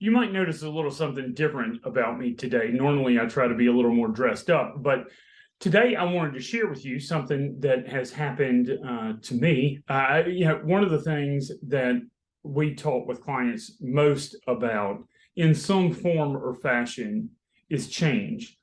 You might notice a little something different about me today. Normally, I try to be a little more dressed up, but today I wanted to share with you something that has happened to me. One of the things that we talk with clients most about in some form or fashion is change.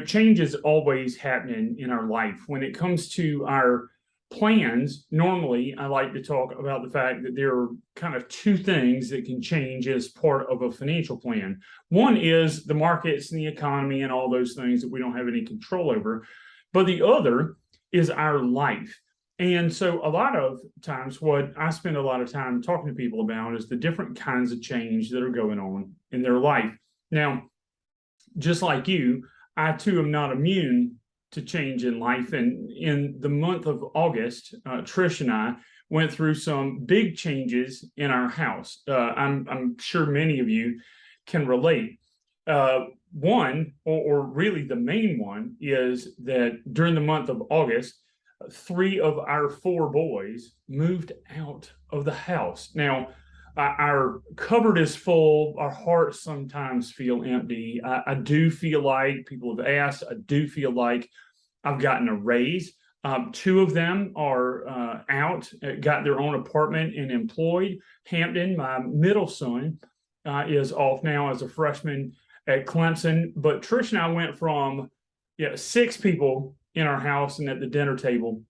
Change is always happening in our life. When it comes to our plans, normally I like to talk about the fact that there are kind of two things that can change as part of a financial plan. One is the markets and the economy and all those things that we don't have any control over. But the other is our life. And so a lot of times what I spend a lot of time talking to people about is the different kinds of change that are going on in their life. Now, just like you, I too am not immune to change in life. And in the month of August, Trish and I went through some big changes in our house. I'm sure many of you can relate. One, or really the main one, is that during the month of August, three of our four boys moved out of the house. Now, our cupboard is full. Our hearts sometimes feel empty. I do feel like people have asked. I do feel like I've gotten a raise. Two of them are out, got their own apartment and employed. Hampton, my middle son, is off now as a freshman at Clemson. But Trish and I went from six people in our house and at the dinner table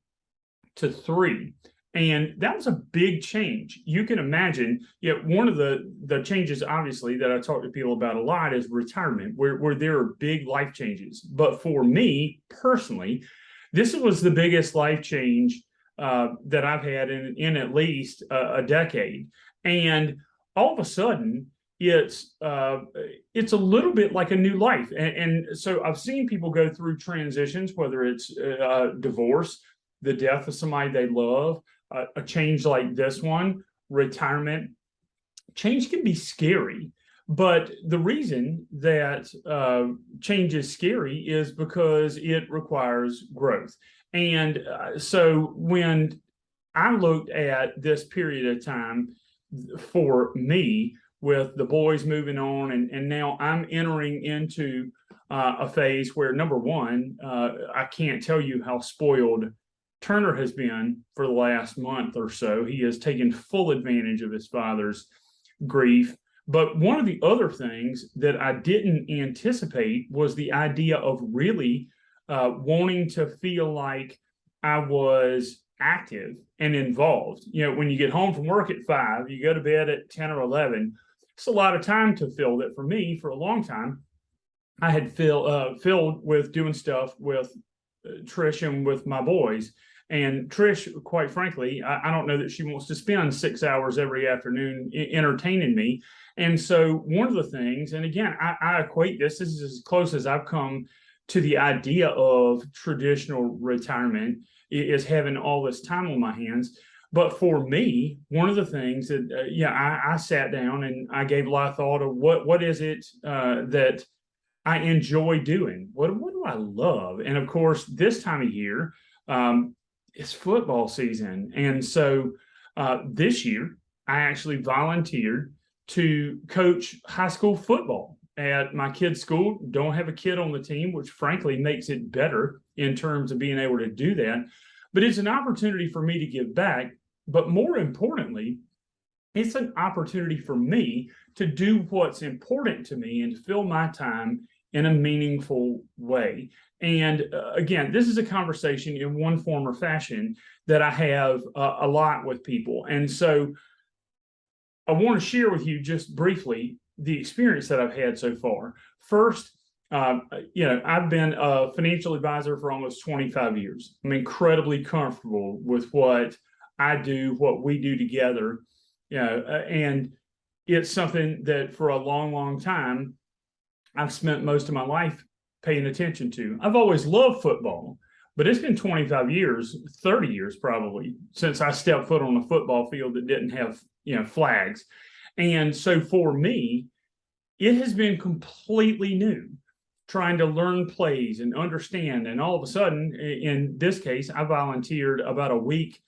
to three. And that was a big change. You can imagine, one of the changes, obviously, that I talk to people about a lot is retirement, where there are big life changes. But for me personally, this was the biggest life change that I've had in at least a decade. And all of a sudden, it's a little bit like a new life. And so I've seen people go through transitions, whether it's divorce, the death of somebody they love, a change like this one, retirement. Change can be scary, but the reason that change is scary is because it requires growth. And so when I looked at this period of time for me, with the boys moving on, and now I'm entering into a phase where, number one, I can't tell you how spoiled Turner has been for the last month or so. He has taken full advantage of his father's grief. But one of the other things that I didn't anticipate was the idea of really wanting to feel like I was active and involved. When you get home from work at 5, you go to bed at 10 or 11. It's a lot of time to fill that. For me, for a long time, I had filled with doing stuff with Trish and with my boys. And Trish, quite frankly, I don't know that she wants to spend 6 hours every afternoon entertaining me. And so one of the things, and again, I equate this is as close as I've come to the idea of traditional retirement, is having all this time on my hands. But for me, one of the things that, I sat down and I gave a lot of thought of what is it that I enjoy doing? What do I love? And of course, this time of year, it's football season. And so this year, I actually volunteered to coach high school football at my kid's school. Don't have a kid on the team, which frankly makes it better in terms of being able to do that. But it's an opportunity for me to give back. But more importantly, it's an opportunity for me to do what's important to me and to fill my time in a meaningful way. And again, this is a conversation in one form or fashion that I have a lot with people. And so I want to share with you just briefly the experience that I've had so far. First, I've been a financial advisor for almost 25 years. I'm incredibly comfortable with what I do, what we do together, and it's something that for a long, long time, I've spent most of my life paying attention to. I've always loved football, but it's been 25 years, 30 years probably, since I stepped foot on a football field that didn't have, flags. And so for me, it has been completely new, trying to learn plays and understand. And all of a sudden, in this case, I volunteered about a week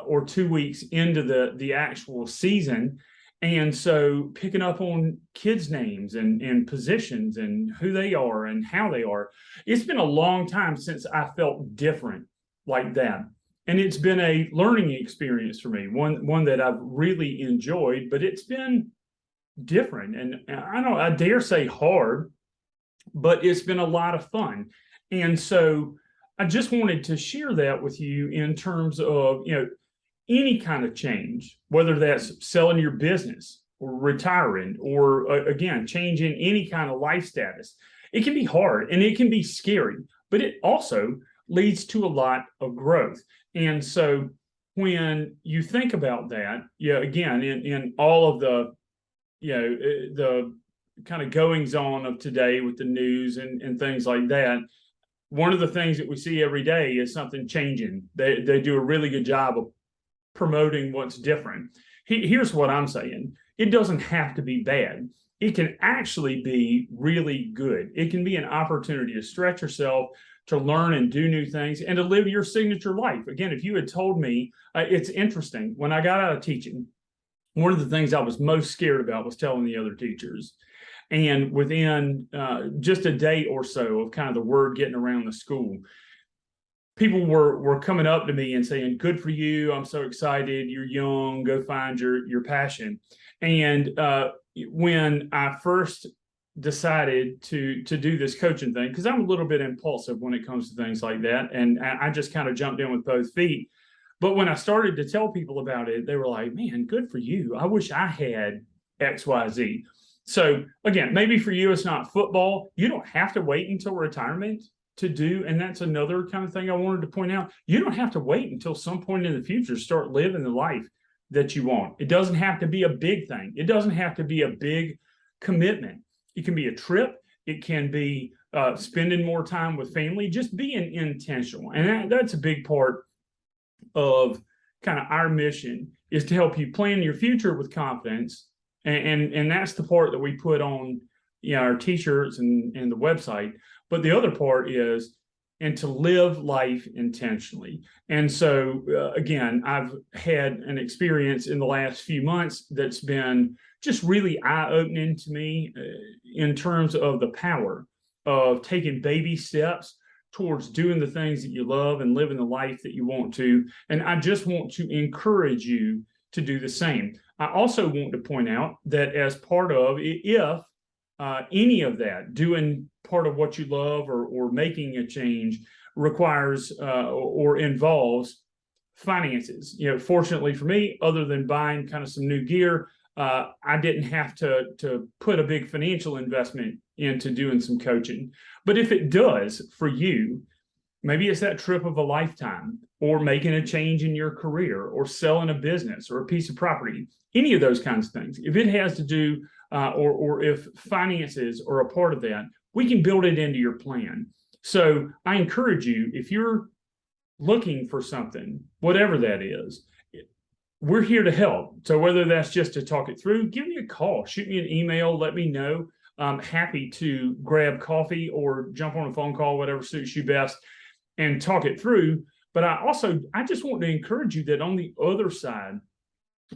or 2 weeks into the actual season. And so picking up on kids' names and positions and who they are and how they are, it's been a long time since I felt different like that. And it's been a learning experience for me, one that I've really enjoyed, but it's been different. And I dare say hard, but it's been a lot of fun. And so I just wanted to share that with you in terms of, any kind of change, whether that's selling your business or retiring or again, changing any kind of life status. It can be hard and it can be scary, but it also leads to a lot of growth. And so when you think about that, again, in all of the, the kind of goings on of today with the news and things like that, one of the things that we see every day is something changing. They do a really good job of promoting what's different. Here's what I'm saying. It doesn't have to be bad. It can actually be really good. It can be an opportunity to stretch yourself, to learn and do new things, and to live your signature life. Again, if you had told me, it's interesting, when I got out of teaching, one of the things I was most scared about was telling the other teachers. And within just a day or so of kind of the word getting around the school, people were coming up to me and saying, "Good for you. I'm so excited. You're young. Go find your passion." And when I first decided to do this coaching thing, because I'm a little bit impulsive when it comes to things like that, and I just kind of jumped in with both feet. But when I started to tell people about it, they were like, "Man, good for you. I wish I had XYZ." So again, maybe for you, it's not football. You don't have to wait until retirement to do, and that's another kind of thing I wanted to point out. You don't have to wait until some point in the future to start living the life that you want. It doesn't have to be a big thing. It doesn't have to be a big commitment. It can be a trip. It can be spending more time with family, just being intentional. And that's a big part of kind of our mission, is to help you plan your future with confidence. And that's the part that we put on our t-shirts and the website. But the other part is, and to live life intentionally. And so, again, I've had an experience in the last few months that's been just really eye-opening to me in terms of the power of taking baby steps towards doing the things that you love and living the life that you want to. And I just want to encourage you to do the same. I also want to point out that as part of, if any of that, doing part of what you love or making a change requires or involves finances. Fortunately for me, other than buying kind of some new gear, I didn't have to put a big financial investment into doing some coaching. But if it does for you, maybe it's that trip of a lifetime, or making a change in your career, or selling a business or a piece of property, any of those kinds of things. If it has to do, or if finances are a part of that, we can build it into your plan. So I encourage you, if you're looking for something, whatever that is, we're here to help. So whether that's just to talk it through, give me a call, shoot me an email, let me know. I'm happy to grab coffee or jump on a phone call, whatever suits you best, and talk it through. But I just want to encourage you that on the other side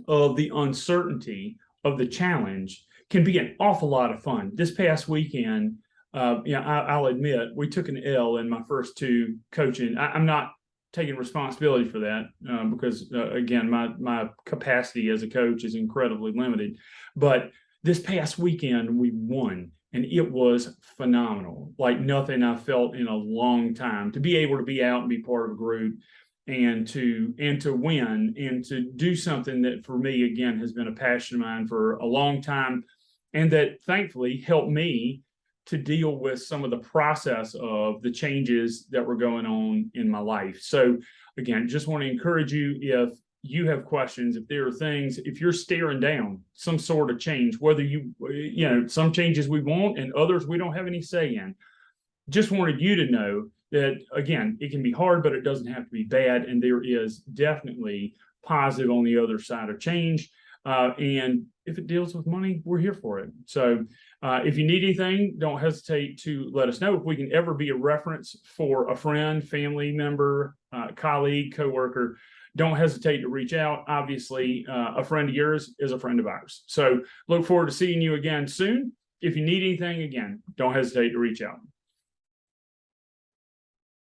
of the uncertainty of the challenge can be an awful lot of fun. This past weekend, I'll admit, we took an L in my first two coaching. I'm not taking responsibility for that because, again, my capacity as a coach is incredibly limited. But this past weekend, we won, and it was phenomenal, like nothing I've felt in a long time. To be able to be out and be part of a group and to win and to do something that for me, again, has been a passion of mine for a long time, and that thankfully helped me to deal with some of the process of the changes that were going on in my life. So again, just want to encourage you, if you have questions, if there are things, if you're staring down some sort of change, whether some changes we want and others we don't have any say in, just wanted you to know that, again, it can be hard, but it doesn't have to be bad. And there is definitely positive on the other side of change. And if it deals with money, we're here for it. So if you need anything, don't hesitate to let us know. If we can ever be a reference for a friend, family member, colleague, coworker, don't hesitate to reach out. Obviously, a friend of yours is a friend of ours. So look forward to seeing you again soon. If you need anything, again, don't hesitate to reach out.